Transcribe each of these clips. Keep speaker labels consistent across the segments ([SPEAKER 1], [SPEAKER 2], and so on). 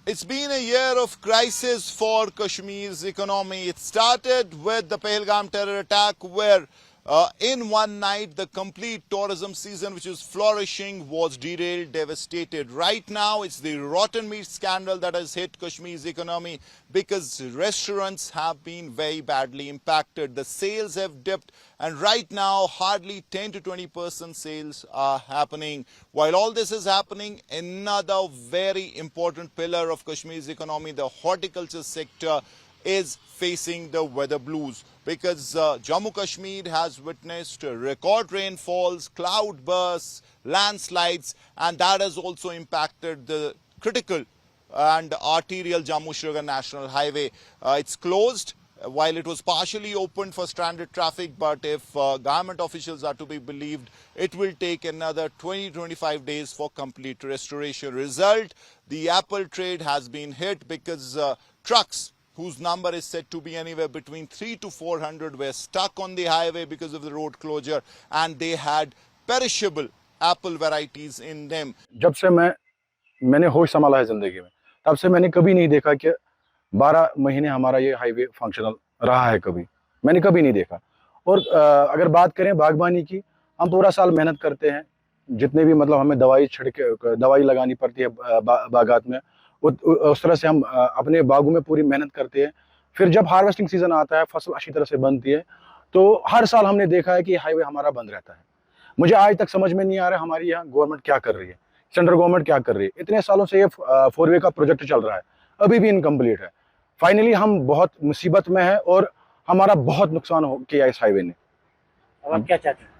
[SPEAKER 1] It's been a year of crisis for Kashmir's economy. It started with the Pahalgam terror attack where in one night the complete tourism season which was flourishing was derailed, devastated. Right now it's the rotten meat scandal that has hit Kashmir's economy because restaurants have been very badly impacted. The sales have dipped and right now hardly 10 to 20% sales are happening. While all this is happening, another very important pillar of Kashmir's economy, the horticulture sector, is facing the weather blues because Jammu Kashmir has witnessed record rainfalls, cloud bursts, landslides, and that has also impacted the critical and arterial Jammu-Srinagar National Highway. It's closed while it was partially opened for stranded traffic, but if government officials are to be believed, it will take another 20-25 days for complete restoration. Result, the apple trade has been hit because trucks whose number is said to be anywhere between 300 to 400 were stuck on the highway because of the road closure, and they had perishable apple varieties in them.
[SPEAKER 2] जब से मैंने होश संभाला है जिंदगी में, तब से मैंने कभी नहीं देखा कि 12 महीने हमारा ये हाईवे फंक्शनल रहा है। कभी मैंने कभी नहीं देखा। और अगर बात करें बागबानी की, हम पूरा साल मेहनत करते हैं, जितने भी मतलब हमें दवाई लगानी पड़ती है बागात में, उस तरह से हम अपने बागों में पूरी मेहनत करते हैं। फिर जब हार्वेस्टिंग सीजन आता है, फसल अच्छी तरह से बनती है, तो हर साल हमने देखा है कि हाईवे हमारा बंद रहता है। मुझे आज तक समझ में नहीं आ रहा हमारी यहाँ गवर्नमेंट क्या कर रही है, सेंट्रल गवर्नमेंट क्या कर रही है। इतने सालों से ये 4वे का प्रोजेक्ट चल रहा है, अभी भी इनकम्प्लीट है। फाइनली हम बहुत मुसीबत में है और हमारा बहुत नुकसान किया इस हाईवे ने।
[SPEAKER 3] अब आप क्या चाहते हैं?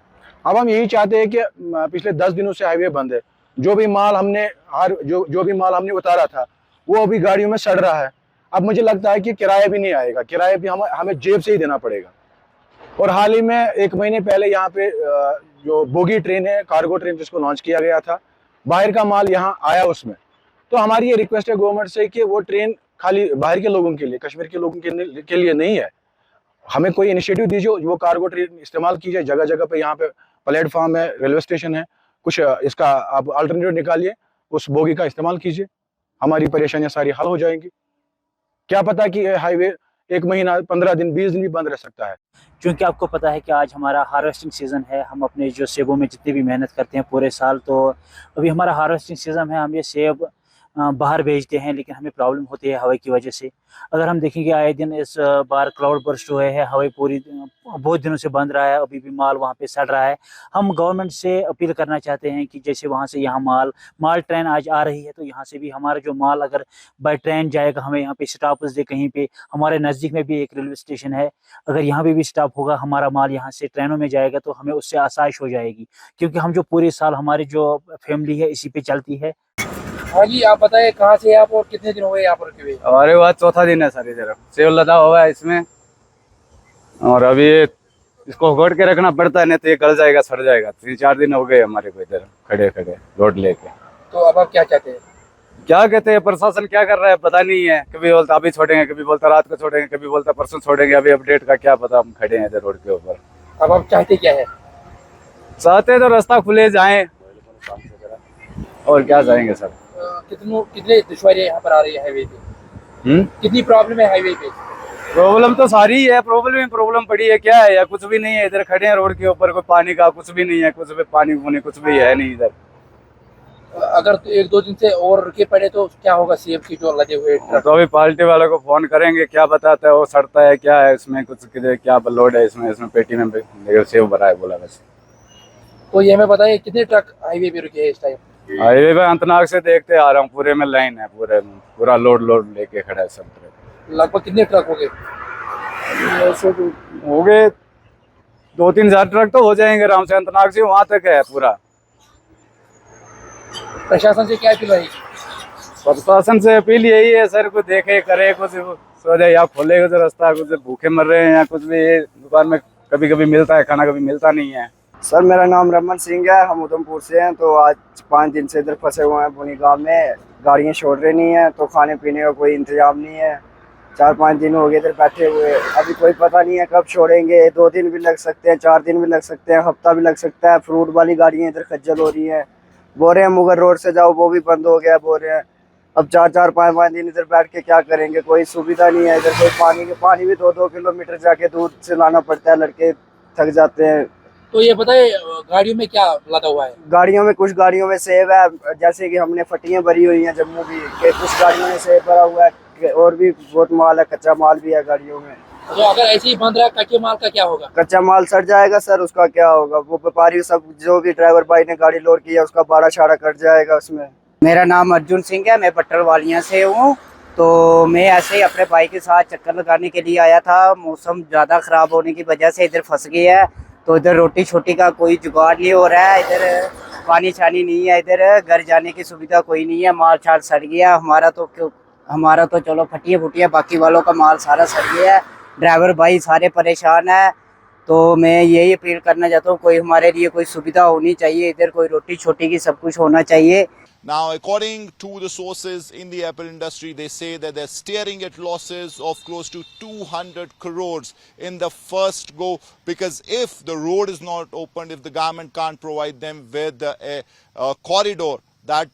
[SPEAKER 2] अब हम यही चाहते हैं कि पिछले 10 दिनों से हाईवे बंद है। जो भी माल हमने उतारा था वो अभी गाड़ियों में सड़ रहा है। अब मुझे लगता है कि किराया भी नहीं आएगा, किराया भी हमें जेब से ही देना पड़ेगा। और हाल ही में 1 महीने पहले यहाँ पे जो बोगी ट्रेन है, कार्गो ट्रेन जिसको लॉन्च किया गया था, बाहर का माल यहाँ आया उसमें। तो हमारी ये रिक्वेस्ट है गवर्नमेंट से कि वो ट्रेन खाली बाहर के लोगों के लिए, कश्मीर के लोगों के लिए नहीं है। हमें कोई इनिशिएटिव दीजिए, वो कार्गो ट्रेन इस्तेमाल कीजिए। जगह जगह पे यहाँ पे प्लेटफॉर्म है, रेलवे स्टेशन है, कुछ इसका आप अल्टरनेटिव निकालिए, उस बोगी का इस्तेमाल कीजिए, हमारी परेशानियां सारी हल हो जाएंगी। क्या पता कि हाईवे 1 महीना, 15 दिन, 20 दिन भी बंद रह सकता है।
[SPEAKER 3] क्योंकि आपको पता है कि आज हमारा हार्वेस्टिंग सीज़न है। हम अपने जो सेबों में जितनी भी मेहनत करते हैं पूरे साल, तो अभी हमारा हार्वेस्टिंग सीज़न है। हम ये सेब बाहर भेजते हैं, लेकिन हमें प्रॉब्लम होती है हवा की वजह से। अगर हम देखेंगे आए दिन इस बार क्लाउड बर्स्ट हुए हैं, हवा पूरी बहुत दिनों से बंद रहा है, अभी भी माल वहाँ पे सड़ रहा है। हम गवर्नमेंट से अपील करना चाहते हैं कि जैसे वहाँ से यहाँ माल ट्रेन आज आ रही है, तो यहाँ से भी हमारा जो माल अगर बाय ट्रेन जाएगा, हमें यहाँ पे स्टॉप्स दे कहीं पे। हमारे नज़दीक में भी एक रेलवे स्टेशन है, अगर यहाँ पे भी स्टॉप होगा, हमारा माल यहाँ से ट्रेनों में जाएगा, तो हमें उससे आसाइश हो जाएगी। क्योंकि हम जो पूरे साल हमारी जो फैमिली है इसी पे चलती है।
[SPEAKER 4] हाँ जी, आप बताइए कहाँ से आप और कितने दिन हो गए यहाँ पर रखे हुए?
[SPEAKER 5] हमारे पास चौथा दिन है सर। इधर सेब लदा हुआ है इसमें, और अभी इसको घोट के रखना पड़ता है, नहीं तो ये गल जाएगा, सड़ जाएगा। 3-4 दिन हो गए हमारे को इधर खड़े खड़े रोड लेके।
[SPEAKER 4] तो अब आप क्या चाहते हैं?
[SPEAKER 5] क्या कहते हैं, प्रशासन क्या कर रहा है पता नहीं है। कभी बोलता अभी छोड़ेंगे, कभी बोलता रात को छोड़ेंगे, कभी बोलता परसों छोड़ेंगे। अभी अपडेट का क्या पता, हम खड़े हैं इधर रोड के ऊपर।
[SPEAKER 4] अब आप चाहते क्या है?
[SPEAKER 5] चाहते तो रास्ता खुले जाए, और क्या चाहेंगे सर।
[SPEAKER 4] कितने दुश्वारियाँ यहाँ पर आ रही है हाईवे पे? कितनी प्रॉब्लम है हाईवे पे?
[SPEAKER 5] प्रॉब्लम तो सारी है, प्रॉब्लम पड़ी है। क्या है या कुछ भी नहीं है। इधर खड़े हैं रोड के ऊपर, कोई पानी का कुछ भी नहीं है, कुछ भी पानी कुछ भी है नहीं इधर।
[SPEAKER 4] अगर तो 1-2 दिन से और रुके पड़े तो क्या होगा सेब की जो लदे हुए ट्रक?
[SPEAKER 5] तो अभी पार्टी वालों को फोन करेंगे, क्या बताता है वो सड़ता है क्या है इसमें, कुछ क्या लोड है इसमें पेटी में सेब भरा है बोला बस।
[SPEAKER 4] तो ये हमें बताइए कितने ट्रक हाईवे पे रुके हैं इस टाइम?
[SPEAKER 5] हाईवे पे अंतनाग से देखते आ रहा हूँ, पूरे में लाइन है, पूरा लोड लेके खड़ा है सब ट्रक।
[SPEAKER 4] लगभग कितने ट्रक हो गए?
[SPEAKER 5] ऐसे तो हो गए 2-3 हजार ट्रक तो हो जाएंगे आराम से। अंतनाग से वहां तक है पूरा।
[SPEAKER 4] प्रशासन से क्या अपील रहेगी?
[SPEAKER 5] प्रशासन से अपील यही है सर, कुछ देखे करे, कुछ सोचे या खोले कुछ रास्ता, कुछ भूखे मर रहे हैं या कुछ भी। दुकान में कभी कभी मिलता है खाना, कभी मिलता नहीं है।
[SPEAKER 6] सर मेरा नाम रमन सिंह है, हम उधमपुर से हैं। तो आज 5 दिन से इधर फंसे हुए हैं पुनी गाँव में। गाड़ियाँ छोड़ रही नहीं है, तो खाने पीने का कोई इंतजाम नहीं है। 4-5 दिन हो गए इधर बैठे हुए, अभी कोई पता नहीं है कब छोड़ेंगे। 2 दिन भी लग सकते हैं, 4 दिन भी लग सकते हैं, हफ्ता भी लग सकता है। फ्रूट वाली गाड़ियाँ इधर खज्जल हो रही हैं, बोल रहे हैं मुगल रोड से जाओ, वो भी बंद हो गया बोल रहे हैं। अब 4-4 5-5 दिन इधर बैठ के क्या करेंगे, कोई सुविधा नहीं है इधर, कोई पानी भी 2-2 किलोमीटर जाके दूर से लाना पड़ता है, लड़के थक जाते हैं।
[SPEAKER 4] तो ये बताए गाड़ियों में क्या लदा हुआ है?
[SPEAKER 6] गाड़ियों में, कुछ गाड़ियों में सेब है, जैसे कि हमने फटियां भरी हुई हैं जम्मू की, के कुछ गाड़ियों में सेब भरा हुआ है, और भी बहुत माल है, कच्चा माल भी है गाड़ियों में।
[SPEAKER 4] तो अगर ऐसे ही बंद रहा कच्चे माल का क्या होगा?
[SPEAKER 6] कच्चा माल सड़ जाएगा सर, उसका क्या होगा? वो व्यापारी सब, जो भी ड्राइवर भाई ने गाड़ी लोड किया उसका बाड़ा छाड़ा कट जाएगा उसमें।
[SPEAKER 7] मेरा नाम अर्जुन सिंह है, मैं पट्टल वालियाँ से हूँ। तो मैं ऐसे ही अपने भाई के साथ चक्कर लगाने के लिए आया था। मौसम ज़्यादा ख़राब होने की वजह से इधर फंस गया है, तो इधर रोटी छोटी का कोई जुगाड़ नहीं हो रहा है, इधर पानी छानी नहीं है, इधर घर जाने की सुविधा कोई नहीं है, माल छाल सड़ गया। हमारा तो चलो फटियाँ फुटियाँ, बाकी वालों का माल सारा सड़ गया है। ड्राइवर भाई सारे परेशान है। तो मैं यही अपील करना चाहता हूँ, कोई हमारे लिए कोई सुविधा होनी चाहिए, इधर कोई रोटी छोटी की सब कुछ होना चाहिए।
[SPEAKER 1] Now, according to the sources in the apple industry, they say that they're staring at losses of close to 200 crores in the first go, because if the road is not opened, if the government can't provide them with a corridor that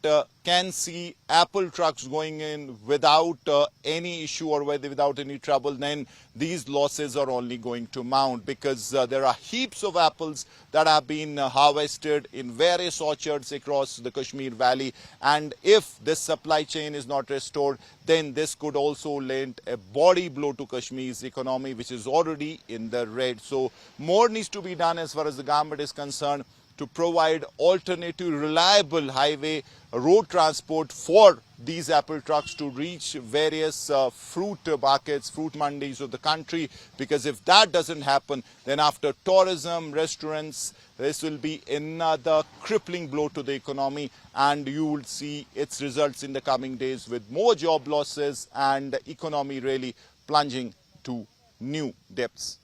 [SPEAKER 1] can see apple trucks going in without any issue or without any trouble, then these losses are only going to mount, because there are heaps of apples that have been harvested in various orchards across the Kashmir Valley, and if this supply chain is not restored, then this could also lend a body blow to Kashmir's economy, which is already in the red. So more needs to be done as far as the government is concerned to provide alternative reliable highway road transport for these apple trucks to reach various fruit markets, fruit mandis of the country, because if that doesn't happen, then after tourism, restaurants, this will be another crippling blow to the economy, and you will see its results in the coming days with more job losses and the economy really plunging to new depths.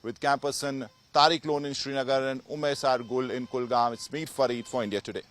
[SPEAKER 1] With camperson Tariq Lone in Srinagar and Umair Sargul in Kulgam, it's me Fareed for India Today.